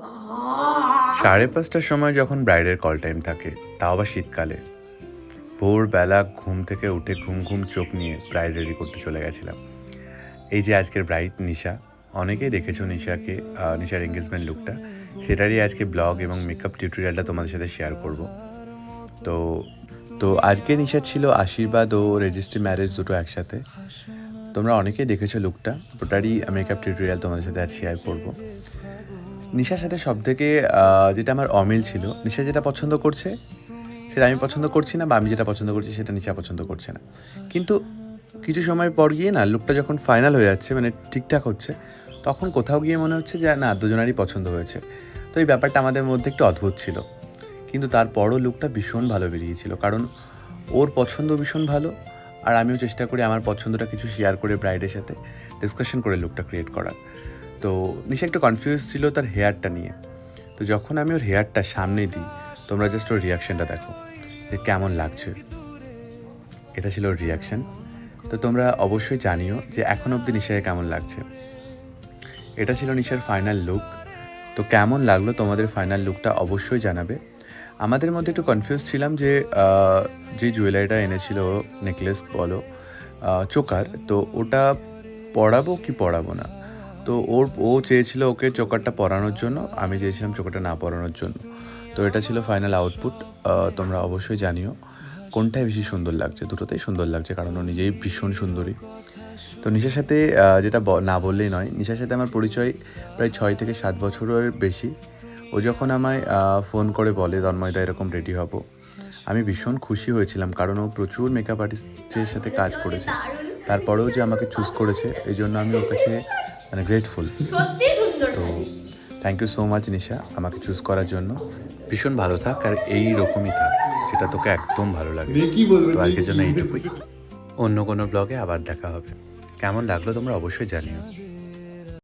5:30টার সময় যখন ব্রাইডের call time থাকে, তাও আবার শীতকালে, ভোরবেলা ঘুম থেকে উঠে ঘুম ঘুম চোখ নিয়ে ব্রাইড রেডি করতে চলে গেছিলাম। এই যে আজকের ব্রাইড নিশা, অনেকেই দেখেছো নিশাকে, নিশার এঙ্গেজমেন্ট লুকটা, সেটারই আজকে ব্লগ এবং মেকআপ টিউটোরিয়ালটা তোমাদের সাথে শেয়ার করব। তো তো আজকে নিশা ছিল আশীর্বাদ ও রেজিস্ট্রি ম্যারেজ দুটো একসাথে। তোমরা অনেকেই দেখেছো লুকটা, ওটারই মেকআপ টিউটোরিয়াল তোমাদের সাথে আজ শেয়ার করব। নিশার সাথে সবথেকে যেটা আমার অমিল ছিল, নিশা যেটা পছন্দ করছে সেটা আমি পছন্দ করছি না, বা আমি যেটা পছন্দ করছি সেটা নিশা পছন্দ করছে না। কিন্তু কিছু সময় পর গিয়ে না, লুকটা যখন ফাইনাল হয়ে যাচ্ছে, মানে ঠিকঠাক হচ্ছে, তখন কোথাও গিয়ে মনে হচ্ছে যে না, দুজনারই পছন্দ হয়েছে। তো এই ব্যাপারটা আমাদের মধ্যে একটু অদ্ভুত ছিল, কিন্তু তারপরও লুকটা ভীষণ ভালো বেরিয়েছিল, কারণ ওর পছন্দ ভীষণ ভালো, আর আমিও চেষ্টা করি আমার পছন্দটা কিছু শেয়ার করে ব্রাইডের সাথে ডিসকাশন করে লুকটা ক্রিয়েট করার। তো নিশা একটু কনফিউজ ছিল তার হেয়ারটা নিয়ে। তো যখন আমি ওর হেয়ারটা সামনে দিই, তোমরা জাস্ট ওর রিয়াকশানটা দেখো যে কেমন লাগছে। এটা ছিল ওর রিয়াকশান। তো তোমরা অবশ্যই জানিও যে এখন অবধি নিশাকে কেমন লাগছে। এটা ছিল নিশার ফাইনাল লুক। তো কেমন লাগলো তোমাদের ফাইনাল লুকটা অবশ্যই জানাবে। আমাদের মধ্যে একটু কনফিউজ ছিলাম যে যে জুয়েলারিটা এনেছিল, নেকলেস বলো, চোকার, তো ওটা পরাবো কি পরাবো না। তো ও চেয়েছিল ওকে চোকারটা পরানোর জন্য, আমি চেয়েছিলাম চোকারটা না পরানোর জন্য। তো এটা ছিল ফাইনাল আউটপুট। তোমরা অবশ্যই জানিও কোনটাই বেশি সুন্দর লাগছে। দুটোতেই সুন্দর লাগছে, কারণ ও নিজেই ভীষণ সুন্দরী। তো নিশার সাথে যেটা না বললেই নয়, নিশার সাথে আমার পরিচয় প্রায় 6 থেকে 7 বছরের বেশি। ও যখন আমায় ফোন করে বলে তন্ময়দা এরকম রেডি হব, আমি ভীষণ খুশি হয়েছিলাম, কারণ ও প্রচুর মেকআপ আর্টিস্টের সাথে কাজ করেছে। তারপরেও যে আমাকে চুজ করেছে, এই জন্য আমি ওর কাছে মানে গ্রেটফুল। তো থ্যাংক ইউ সো মাচ নিশা, আমাকে চুজ করার জন্য। ভীষণ ভালো থাক, আর এই রকমই থাক, যেটা তোকে একদম ভালো লাগে। তো আজকের জন্য এইটুকুই। অন্য কোনো ব্লগে আবার দেখা হবে। কেমন লাগলো তোমরা অবশ্যই জানিও।